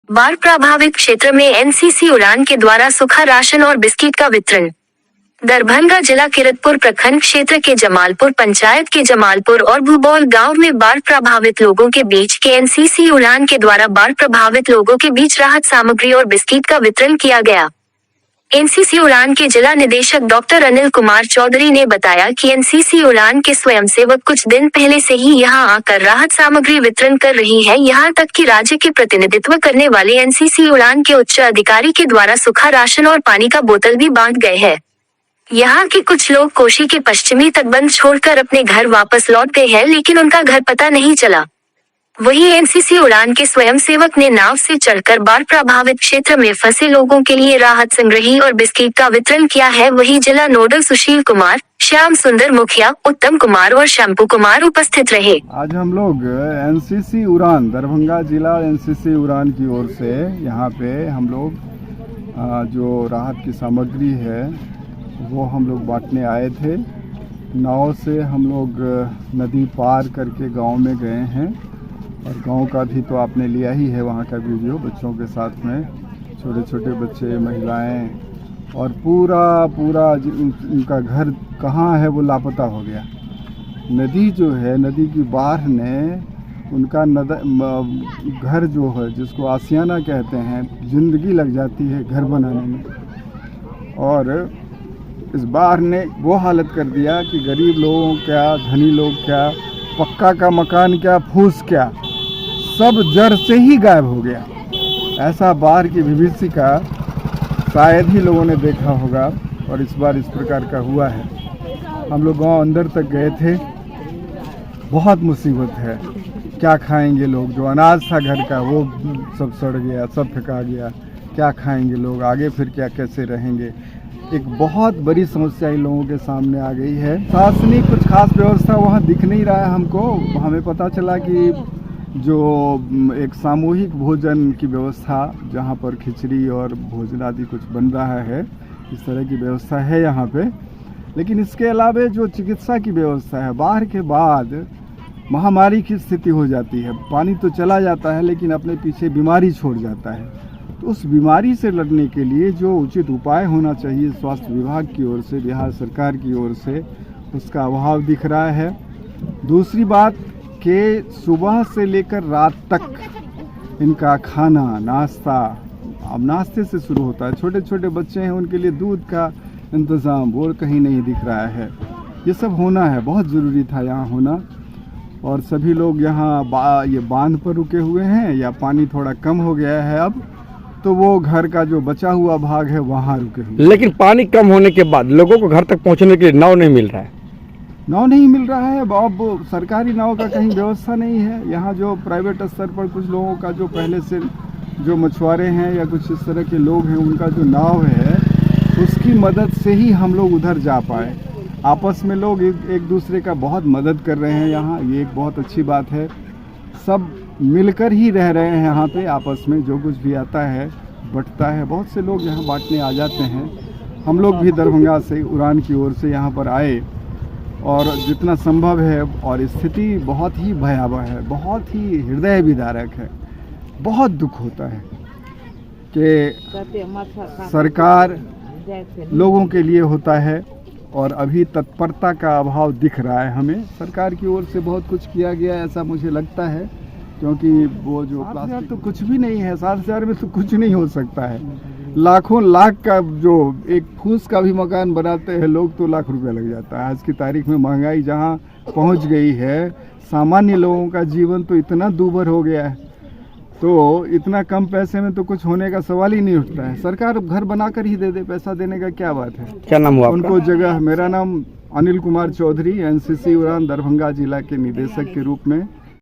बाढ़ प्रभावित क्षेत्र में एनसीसी उड़ान के द्वारा सूखा राशन और बिस्किट का वितरण। दरभंगा जिला किरतपुर प्रखंड क्षेत्र के जमालपुर पंचायत के जमालपुर और भूबौल गांव में बाढ़ प्रभावित लोगों के बीच के एनसीसी उड़ान के द्वारा बाढ़ प्रभावित लोगों के बीच राहत सामग्री और बिस्किट का वितरण किया गया। एनसीसी उड़ान के जिला निदेशक डॉक्टर अनिल कुमार चौधरी ने बताया कि एनसीसी उड़ान के स्वयंसेवक कुछ दिन पहले से ही यहां आकर राहत सामग्री वितरण कर रही है। यहां तक कि राज्य के प्रतिनिधित्व करने वाले एनसीसी उड़ान के उच्च अधिकारी के द्वारा सूखा राशन और पानी का बोतल भी बांट गए हैं। यहाँ के कुछ लोग कोशी के पश्चिमी तटबंध छोड़कर अपने घर वापस लौट गए हैं, लेकिन उनका घर पता नहीं चला। वहीं एनसीसी उड़ान के स्वयंसेवक ने नाव से चढ़कर बाढ़ प्रभावित क्षेत्र में फंसे लोगों के लिए राहत संग्रही और बिस्किट का वितरण किया है। वहीं जिला नोडल सुशील कुमार, श्याम सुंदर मुखिया, उत्तम कुमार और शंपू कुमार उपस्थित रहे। आज हम लोग एनसीसी उड़ान दरभंगा जिला एनसीसी उड़ान की ओर से यहाँ पे हम लोग जो राहत की सामग्री है वो हम लोग बांटने आए थे। नाव से हम लोग नदी पार करके गांव में गए हैं और गांव का भी तो आपने लिया ही है वहाँ का वीडियो, बच्चों के साथ में छोटे छोटे बच्चे, महिलाएं और पूरा उनका घर कहाँ है वो लापता हो गया। नदी जो है, नदी की बाढ़ ने उनका घर जो है जिसको आसियाना कहते हैं, जिंदगी लग जाती है घर बनाने में। और इस बाढ़ ने वो हालत कर दिया कि गरीब लोगों क्या, धनी लोग क्या, पक्का का मकान क्या, फूस क्या, सब जड़ से ही गायब हो गया। ऐसा बाढ़ की विभीषिका शायद ही लोगों ने देखा होगा और इस बार इस प्रकार का हुआ है। हम लोग गांव अंदर तक गए थे, बहुत मुसीबत है। क्या खाएंगे लोग? जो अनाज था घर का वो सब सड़ गया, सब फेंका गया। क्या खाएंगे लोग? आगे फिर क्या, कैसे रहेंगे? एक बहुत बड़ी समस्या इन लोगों के सामने आ गई है। शासनिक कुछ खास व्यवस्था वहाँ दिख नहीं रहा है हमको। हमें पता चला कि जो एक सामूहिक भोजन की व्यवस्था, जहाँ पर खिचड़ी और भोजन आदि कुछ बन रहा है, इस तरह की व्यवस्था है यहाँ पे। लेकिन इसके अलावा जो चिकित्सा की व्यवस्था है, बाढ़ के बाद महामारी की स्थिति हो जाती है। पानी तो चला जाता है लेकिन अपने पीछे बीमारी छोड़ जाता है। तो उस बीमारी से लड़ने के लिए जो उचित उपाय होना चाहिए स्वास्थ्य विभाग की ओर से, बिहार सरकार की ओर से, उसका अभाव दिख रहा है। दूसरी बात कि सुबह से लेकर रात तक इनका खाना, नाश्ता, अब नाश्ते से शुरू होता है। छोटे छोटे बच्चे हैं, उनके लिए दूध का इंतज़ाम वो कहीं नहीं दिख रहा है। ये सब होना है, बहुत ज़रूरी था यहाँ होना। और सभी लोग यहाँ ये बांध पर रुके हुए हैं, या पानी थोड़ा कम हो गया है अब, तो वो घर का जो बचा हुआ भाग है वहाँ रुके हुए। लेकिन पानी कम होने के बाद लोगों को घर तक पहुँचने के लिए नाव नहीं मिल रहा है। नाव नहीं मिल रहा है। अब सरकारी नाव का कहीं व्यवस्था नहीं है। यहाँ जो प्राइवेट स्तर पर कुछ लोगों का, जो पहले से जो मछुआरे हैं या कुछ इस तरह के लोग हैं, उनका जो नाव है उसकी मदद से ही हम लोग उधर जा पाए। आपस में लोग एक दूसरे का बहुत मदद कर रहे हैं यहाँ, ये एक बहुत अच्छी बात है। सब मिलकर ही रह रहे हैं यहाँ पे, आपस में जो कुछ भी आता है बंटता है। बहुत से लोग यहाँ बांटने आ जाते हैं। हम लोग भी दरभंगा से उड़ान की ओर से यहाँ पर आए और जितना संभव है, और स्थिति बहुत ही भयावह है, बहुत ही हृदय विदारक है। बहुत दुख होता है कि सरकार लोगों के लिए होता है और अभी तत्परता का अभाव दिख रहा है हमें। सरकार की ओर से बहुत कुछ किया गया ऐसा मुझे लगता है, क्योंकि वो जो 7,000 तो कुछ भी नहीं है, 7,000 में तो कुछ नहीं हो सकता है। लाखों लाख का जो एक फूस का भी मकान बनाते हैं लोग तो लाख रुपया लग जाता है। आज की तारीख में महंगाई जहाँ पहुँच गई है, सामान्य लोगों का जीवन तो इतना दूभर हो गया है, तो इतना कम पैसे में तो कुछ होने का सवाल ही नहीं उठता है। सरकार घर बनाकर ही दे दे, पैसा देने का क्या बात है। क्या नाम हुआ उनको जगह। मेरा नाम अनिल कुमार चौधरी, एनसीसी उड़ान दरभंगा जिला के निदेशक के रूप में